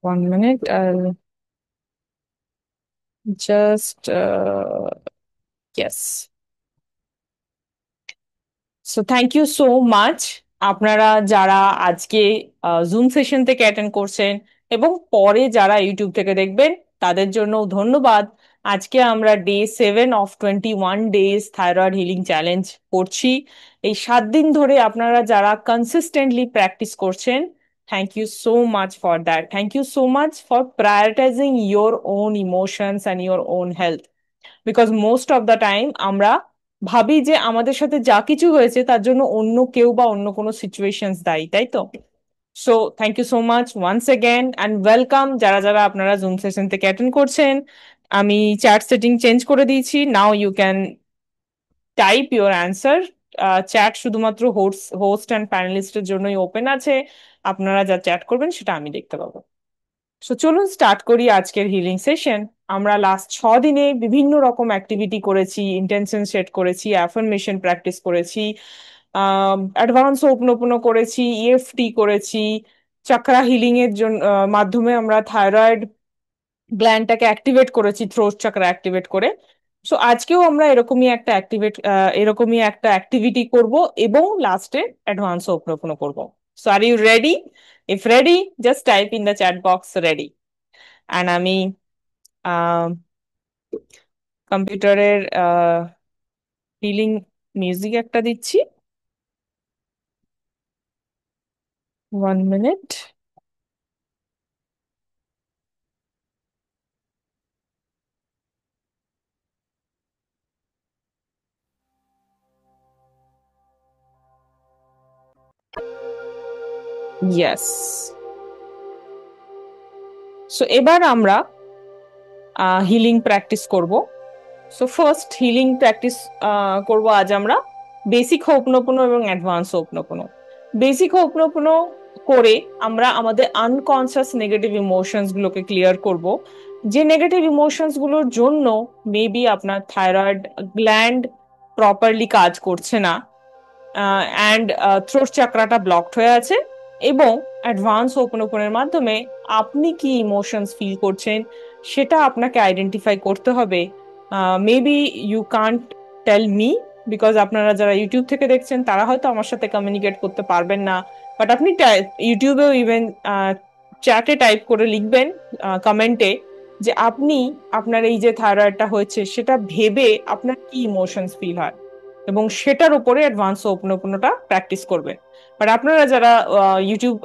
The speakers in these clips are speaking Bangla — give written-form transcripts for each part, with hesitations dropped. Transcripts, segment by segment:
1 minute. I'll just yes. So thank you so much আপনারা যারা আজকে জুম সেশন থেকে অ্যাটেন্ড করছেন এবং পরে যারা ইউটিউব থেকে দেখবেন তাদের জন্য ধন্যবাদ। আজকে আমরা day 7 of 21 days thyroid healing challenge করছি। এই 7 দিন ধরে আপনারা যারা কনসিস্টেন্টলি প্র্যাকটিস করছেন, thank you so much for that. Thank you so much for prioritising your own emotions and your own health. Because most of the time আমরা ভাবি যে আমাদের সাথে যা কিছু হয়েছে তার জন্য অন্য কেউ বা অন্য কোনো সিচুয়েশনস দায়ী, তাই তো? So thank you so much once again and welcome যারা যারা আপনারা জুম সেশন থেকে অ্যাটেন্ড করছেন। আমি চ্যাট সেটিং চেঞ্জ করে দিয়েছি, now you can type your answer. Chat শুধুমাত্র হোস্ট অ্যান্ড প্যানেলিস্টের জন্যই ওপেন আছে, আপনারা যা চ্যাট করবেন সেটা আমি দেখতে পাবো। সো চলুন স্টার্ট করি আজকের হিলিং সেশন। আমরা লাস্ট 6 দিনে বিভিন্ন রকম অ্যাক্টিভিটি করেছি, ইন্টেনশন সেট করেছি, অ্যাফার্মেশন প্র্যাকটিস করেছি, অ্যাডভান্স ওপেন করেছি, ইএফটি করেছি, চাকরা হিলিং এর জন্য মাধ্যমে আমরা থাইরয়েড গ্ল্যান্ডটাকে অ্যাক্টিভেট করেছি, থ্রোট চাকরা অ্যাক্টিভেট করে। সো আজকেও আমরা এরকমই একটা অ্যাক্টিভিটি করব এবং লাস্টে অ্যাডভান্স ওপেন করব। So are you ready? If ready, just type in the chat box ready. And আমি কম্পিউটারের হিলিং মিউজিক একটা দিচ্ছি। 1 মিনিট। ইয়েস। সো এবার আমরা হিলিং প্র্যাকটিস করব। সো ফার্স্ট হিলিং প্র্যাকটিস করব আজ আমরা বেসিক হোপনোপনো এবং অ্যাডভান্স হোপনোপনো। বেসিক হোপনোপনো করে আমরা আমাদের আনকনসিয়াস নেগেটিভ ইমোশনস গুলোকে ক্লিয়ার করব। যে নেগেটিভ ইমোশনস গুলোর জন্য মেবি আপনার থাইরয়েড গ্ল্যান্ড প্রপারলি কাজ করছে না, অ্যান্ড থ্রোট চাকরাটা ব্লকড হয়ে আছে, এবং অ্যাডভান্স ওপেনের মাধ্যমে আপনি কি ইমোশনস ফিল করছেন সেটা আপনাকে আইডেন্টিফাই করতে হবে। Maybe you can't tell me, because আপনারা যারা ইউটিউব থেকে দেখছেন তারা হয়তো আমার সাথে কমিউনিকেট করতে পারবেন না, বাট আপনি ইউটিউবেও ইভেন চ্যাটে টাইপ করে লিখবেন কমেন্টে যে আপনি আপনার এই যে থাইরয়েডটা হয়েছে সেটা ভেবে আপনার কি ইমোশনস ফিল হয়, এবং সেটার উপরে অ্যাডভান্স ওপেনটা প্র্যাকটিস করবেন। বাট আপনারা যারা ইউটিউব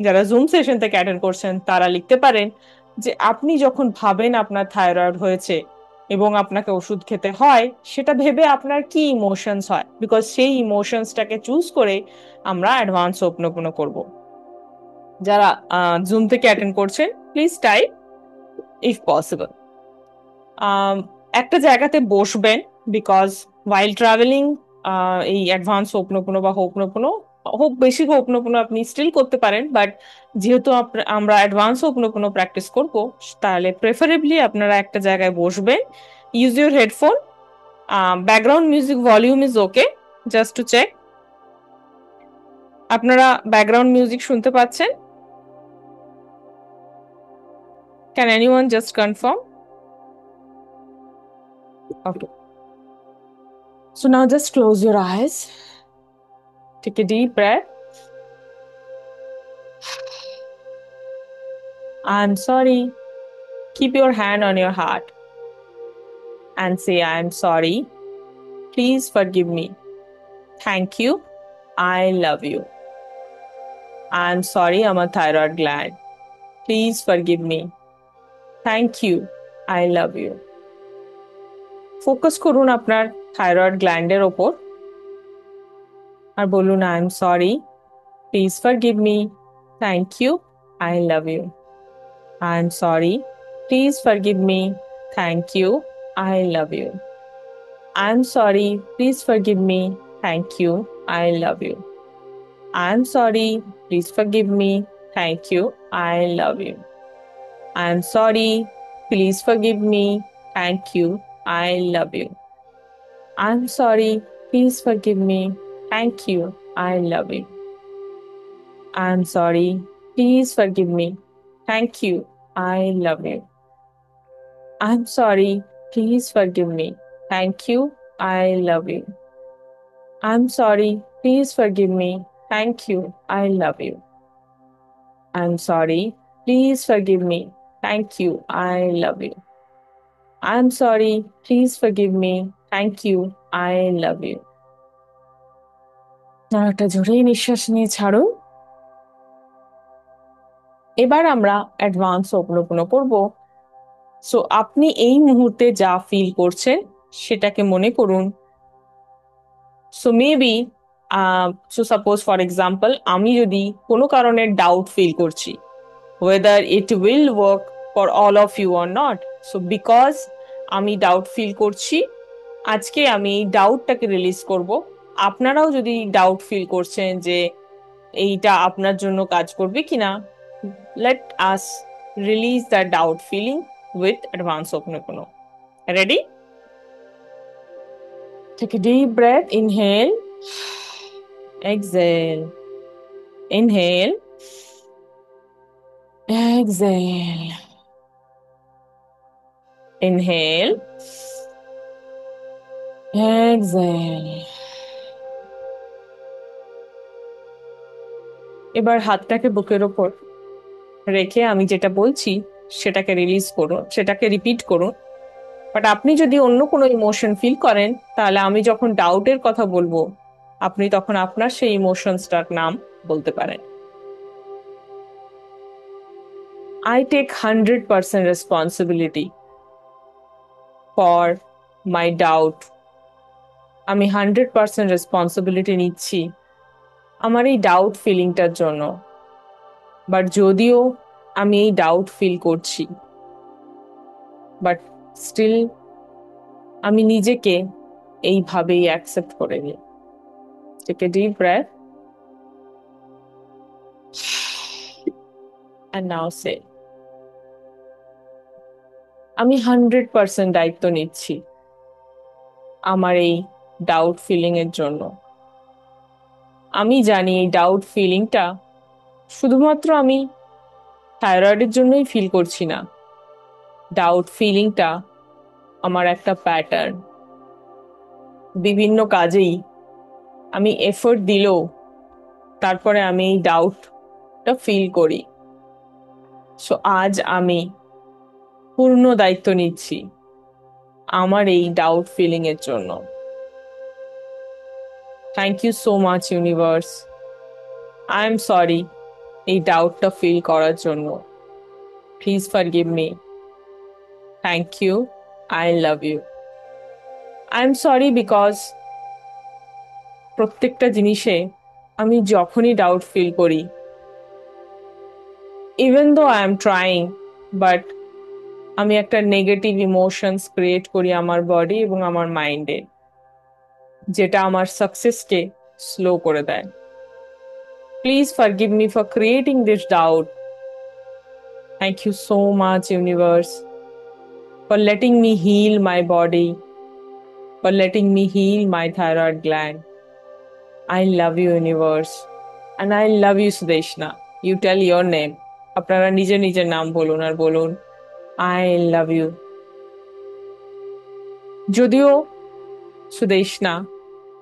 যারা জুম সেশন থেকে অ্যাটেন্ড করছেন তারা লিখতে পারেন যে আপনি যখন ভাবেন আপনার থাইরয়েড হয়েছে এবং আপনাকে ওষুধ খেতে হয়, সেটা ভেবে আপনার কি ইমোশনস হয়, বিকজ সেই ইমোশনসটাকে চুজ করে আমরা অ্যাডভান্স ওপেন করব। যারা জুম থেকে অ্যাটেন্ড করছেন প্লিজ টাইপ ইফ পসিবল। একটা জায়গাতে বসবেন, বিকজ ওয়াইল ট্রাভেলিং এই অ্যাডভান্স হোপনোপনো বা হোপনোপনো হোক, বেশি হোপনোপনো আপনি স্টিল করতে পারেন, বাট যেহেতু আমরা অ্যাডভান্স হোপনোপনো প্র্যাকটিস করব, তাহলে প্রেফারেবলি আপনারা একটা জায়গায় বসবেন। Use your headphone. Background music volume is okay, just to check. আপনারা ব্যাকগ্রাউন্ড মিউজিক শুনতে পাচ্ছেন? Can anyone just confirm? Okay. So now just close your eyes. Take a deep breath. I'm sorry. Keep your hand on your heart and say, I'm sorry. Please forgive me. Thank you. I love you. I'm sorry, I'm a thyroid gland. Please forgive me. Thank you. I love you. Focus করুন আপনার থাইরয়েড গ্ল্যান্ডের ওপর আর বলুন, I am sorry, please forgive me, thank you, I love you. I am sorry, please forgive me, thank you, I love you. I am sorry, please forgive me, thank you, I love you. I am sorry, please forgive me, thank you, I love you. I am sorry, please forgive me, thank you, I love you. I'm sorry. Please forgive me. Thank you. I love you. I'm sorry. Please forgive me. Thank you. I love you. I'm sorry. Please forgive me. Thank you. I love you. I'm sorry. Please forgive me. Thank you. I love you. I'm sorry. Please forgive me. Thank you. I love you. I'm sorry. Please forgive me. Thank you. I love you. একটা জোরে নিঃশ্বাস নিয়ে ছাড়ুন। এবার আমরা অ্যাডভান্স অবলোকন করব। সো আপনি এই মুহূর্তে যা ফিল করছেন সেটাকে মনে করুন। So maybe so suppose for example আমি যদি কোনো কারণে ডাউট ফিল করছি whether it will work for all of you or not. So because আমি ডাউট ফিল করছি, আজকে আমি এই ডাউটটাকে রিলিজ করব। আপনারাও যদি ডাউট ফিল করছেন যে এইটা আপনার জন্য কাজ করবে কিনা, let us release the doubt feeling with advanced Ho'oponopono. Ready? Take a deep breath. Inhale. Exhale. Inhale. Exhale. Inhale. Exhale. এবার হাতটাকে বুকের ওপর রেখে আমি যেটা বলছি সেটাকে রিলিজ করুন, সেটাকে রিপিট করুন। বাট আপনি যদি অন্য কোনো ইমোশন ফিল করেন তাহলে আমি যখন ডাউটের কথা বলবো আপনি তখন আপনার সেই ইমোশনসটার নাম বলতে পারেন। I take 100% responsibility for my doubt. আমি 100% রেসপন্সিবিলিটি নিচ্ছি আমার এই ডাউট ফিলিংটার জন্য। বাট যদিও আমি এই ডাউট ফিল করছি, বাট স্টিল আমি নিজেকে এইভাবেই অ্যাকসেপ্ট করে নিই। Take a deep breath and now say আমি 100% দায়িত্ব নিচ্ছি আমার এই ডাউট ফিলিং এর জন্য। আমি জানি এই ডাউট ফিলিংটা শুধুমাত্র আমি থাইরয়েডের জন্যই ফিল করছি না। ডাউট ফিলিংটা আমার একটা প্যাটার্ন। বিভিন্ন কাজেই আমি এফোর্ট দিলেও তারপরে আমি এই ডাউটটা ফিল করি। সো আজ আমি পূর্ণ দায়িত্ব নিচ্ছি আমার এই ডাউট ফিলিং এর জন্য। Thank you so much universe. I am sorry এই ডাউটটা ফিল করার জন্য। Please forgive me. Thank you. I love you. I am sorry because প্রত্যেকটা জিনিসে আমি যখনই ডাউট ফিল করি, even though I am trying, but আমি একটা নেগেটিভ ইমোশনস ক্রিয়েট করি আমার বডি এবং আমার মাইন্ডে, যেটা আমার সাকসেসকে স্লো করে দেয়। Please forgive me for creating this doubt. Thank you so much universe for letting me heal my body, for letting me heal my thyroid gland. I love you, universe. And I love you, Sudeshna. You tell your name. আপনারা নিজের নিজের নাম বলুন আর বলুন I love you. যদিও সুদেশনা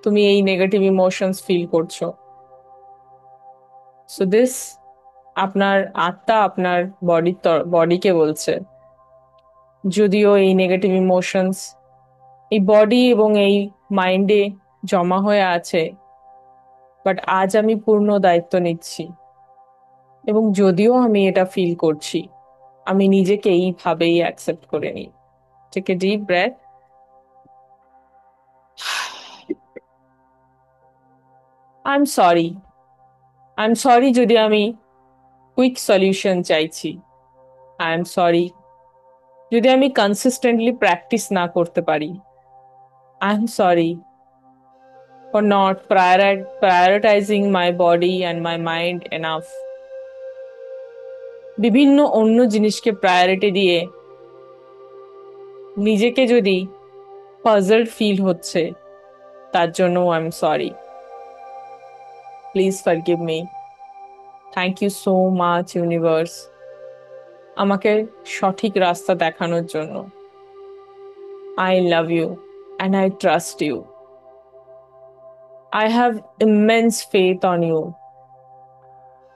তুমি এই নেগেটিভ ইমোশনস ফিল করছো, সো দিস আপনার আত্মা আপনার বডিকে বলছে যদিও এই নেগেটিভ ইমোশনস এই বডি এবং এই মাইন্ডে জমা হয়ে আছে, বাট আজ আমি পূর্ণ দায়িত্ব নিচ্ছি এবং যদিও আমি এটা ফিল করছি আমি নিজেকে এইভাবেই অ্যাকসেপ্ট করে নিই। Take a deep breath. I am sorry. I am sorry যদি আমি কুইক সলিউশন চাইছি। আই এম সরি যদি আমি কনসিস্টেন্টলি প্র্যাকটিস না করতে পারি। I am sorry for not prioritising my body and my mind enough. বিভিন্ন অন্য জিনিসকে প্রায়োরিটি দিয়ে নিজেকে যদি পাজলড ফিল হচ্ছে তার জন্য I am sorry. Please forgive me. Thank you so much universe. আমাকে সঠিক রাস্তা দেখানোর জন্য। I love you and I trust you. I have immense faith on you.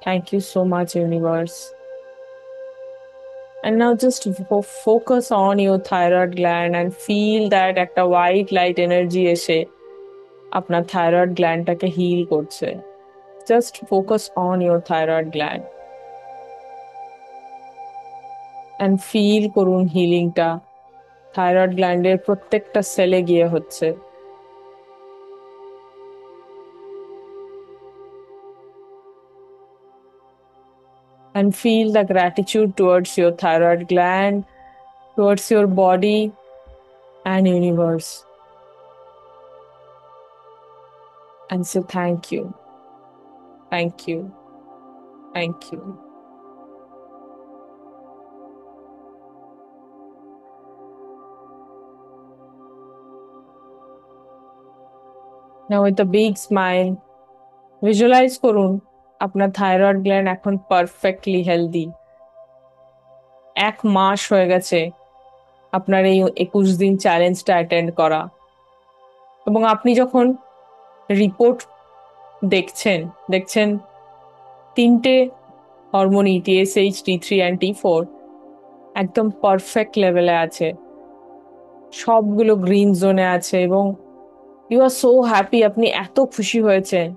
Thank you so much, universe. And now just focus on your thyroid gland and feel that একটা white light energy এসে আপনার thyroid glandটাকে heal করছে. Just focus on your thyroid gland. And feel করুন healingটা thyroid glandের প্রত্যেকটা সেলে গিয়ে হচ্ছে। And feel the gratitude towards your thyroid gland, towards your body and universe. And say thank you, thank you, thank you. Now with a big smile, visualize করুন আপনার thyroid gland এখন perfectly healthy. 1 মাস হয়ে গেছে আপনার এই 21 দিন চ্যালেঞ্জটা অ্যাটেন্ড করা, এবং আপনি যখন রিপোর্ট দেখছেন 3টে হরমোনই TSH, T3 and T4 একদম পারফেক্ট লেভেলে আছে, সবগুলো গ্রিন জোনে আছে, এবং ইউ আর সো হ্যাপি। আপনি এত খুশি হয়েছেন,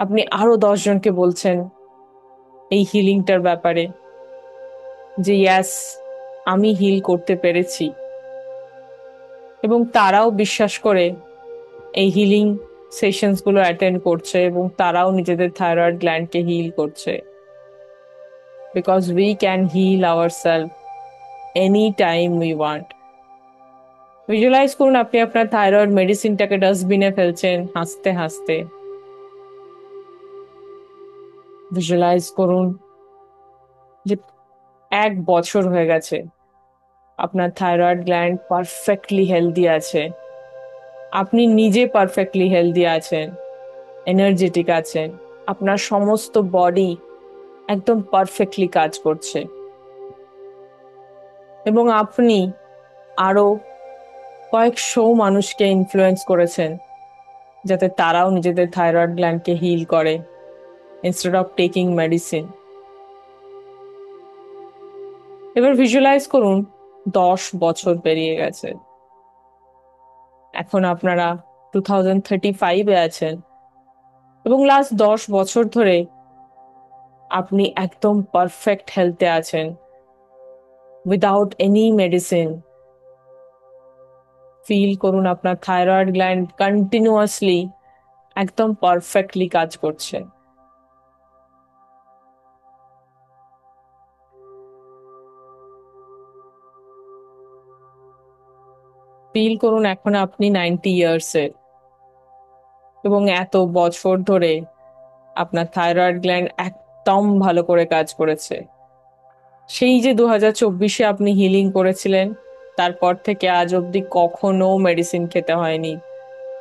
আপনি আরো 10 জনকে বলছেন এই হিলিংটার ব্যাপারে যে ইয়াস, আমি হিল করতে পেরেছি, এবং তারাও বিশ্বাস করে এই হিলিং সেশনস গুলো অ্যাটেন্ড করছে, এবং তারাও নিজেদের থাইরয়েড গ্ল্যান্ডকে হিল করছে। Because we can heal ourselves any time we want. Visualise করুন আপনি আপনার থাইরয়েড মেডিসিনটাকে ডাস্টবিনে ফেলছেন হাসতে হাসতে। ভিজুয়ালাইজ করুন যে 1 বছর হয়ে গেছে আপনার থাইরয়েড গ্ল্যান্ড পারফেক্টলি হেলদি আছে, আপনি নিজে পারফেক্টলি হেলদি আছেন, এনার্জেটিক আছেন, আপনার সমস্ত বডি একদম পারফেক্টলি কাজ করছে, এবং আপনি আরো কয়েকশো মানুষকে ইনফ্লুয়েন্স করেছেন যাতে তারাও নিজেদের থাইরয়েড গ্ল্যান্ডকে হিল করে ইনস্টেড অফ টেকিং মেডিসিন। এবার ভিজুয়ালাইজ করুন 10 বছর পেরিয়ে গেছে, এখন আপনারা 2035-এ আছেন, এবং লাস্ট 10 বছর ধরে আপনি একদম পারফেক্ট হেলথে আছেন উইদাউট এনি মেডিসিন। ফিল করুন আপনার থাইরয়েড গ্ল্যান্ড কন্টিনিউয়াসলি একদম পারফেক্টলি কাজ করছে। ফিল করুন এখন আপনি 90 ইয়ার্সের, এবং এত বছর ধরে আপনার থাইরয়েড গ্ল্যান্ড একদম ভালো করে কাজ করেছে। সেই যে 2024-এ আপনি হিলিং করেছিলেন, তারপর থেকে আজ অব্দি কখনো মেডিসিন খেতে হয়নি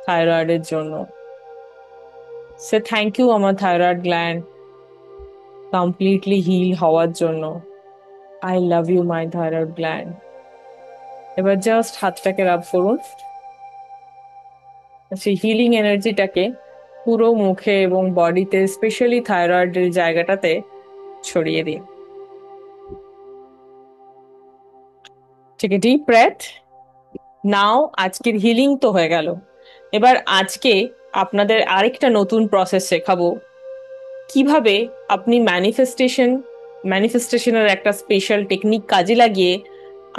থাইরয়েডের জন্য। সে থ্যাংক ইউ আমার থাইরয়েড গ্ল্যান্ড কমপ্লিটলি হিল হওয়ার জন্য। I love you my thyroid gland. এবার জাস্ট হাতটাকে রাব করুন, সেই হিলিং এনার্জিটাকে পুরো মুখে এবং বডিতে, স্পেশালি থাইরয়েডের জায়গাটাতে ছড়িয়ে দিন। ঠিক আছে, ডিপ ব্রেথ নাও। আজকের হিলিং তো হয়ে গেল, এবার আজকে আপনাদের আরেকটা নতুন প্রসেস শেখাবো, কিভাবে আপনি ম্যানিফেস্টেশনের একটা স্পেশাল টেকনিক কাজে লাগিয়ে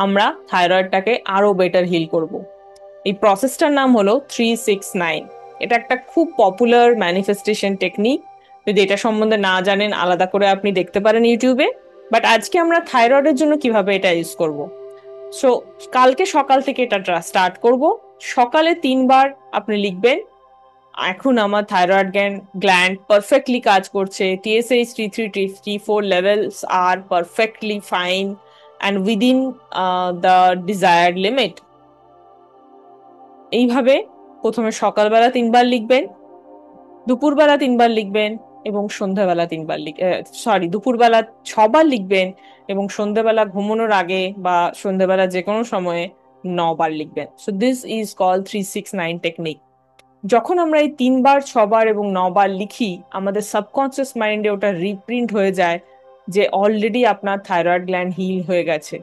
আমরা থাইরয়েডটাকে আরো বেটার হিল করব। এই প্রসেসটার নাম হলো 369। এটা একটা খুব পপুলার ম্যানিফেস্টেশন টেকনিক। যদি এটা সম্বন্ধে না জানেন, আলাদা করে আপনি দেখতে পারেন ইউটিউবে। বাট আজকে আমরা থাইরয়েডের জন্য কিভাবে এটা ইউজ করব। সো কালকে সকাল থেকে এটা স্টার্ট করব। সকালে 3বার আপনি লিখবেন, এখন আমার থাইরয়েড গ্ল্যান্ড পারফেক্টলি কাজ করছে, TSH, T3, T4 লেভেলস আর perfectly fine and within the desired limit. এইভাবে প্রথমে সকালবেলা 3বার লিখবেন, দুপুরবেলা 3বার লিখবেন, এবং সন্ধ্যাবেলা 3 বার দুপুরবেলা 6 বার লিখবেন, এবং সন্ধ্যাবেলা ঘুমানোর আগে বা সন্ধ্যাবেলা যে কোনো সময়ে 9 বার লিখবেন। So this is call 369 technique. যখন আমরা এই 3 বার 6 বার এবং 9 বার লিখি, আমাদের সাবকনসিয়াস মাইন্ডে ওটা রিপ্রিন্ট হয়ে যায় যে অলরেডি আপনার থাইরয়েড গ্ল্যান্ড হিল হয়ে গেছে।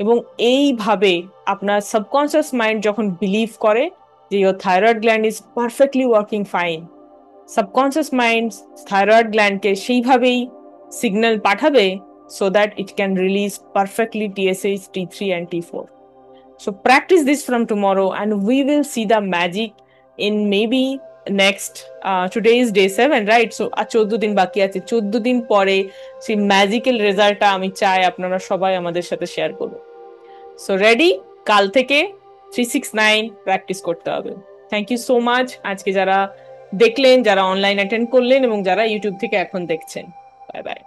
এবং এইভাবে আপনার সাবকনসিয়াস মাইন্ড যখন বিলিভ করে যে your thyroid gland is perfectly working fine, subconscious mind thyroid গ্ল্যান্ডকে সেইভাবেই সিগন্যাল পাঠাবে so that it can release perfectly TSH, T3 and T4. So practice this from tomorrow and we will see the magic in maybe next today is day 7, right? So 14 দিন বাকি আছে, 14 দিন পরে সেই ম্যাজিক্যাল রেজাল্টটা আমি চাই আপনারা সবাই আমাদের সাথে শেয়ার করুন। সো রেডি, কাল থেকে 369 প্র্যাকটিস করতে হবে। থ্যাংক ইউ সো মাচ আজকে যারা দেখলেন, যারা অনলাইন অ্যাটেন্ড করলেন এবং যারা ইউটিউব থেকে এখন দেখছেন। Bye bye.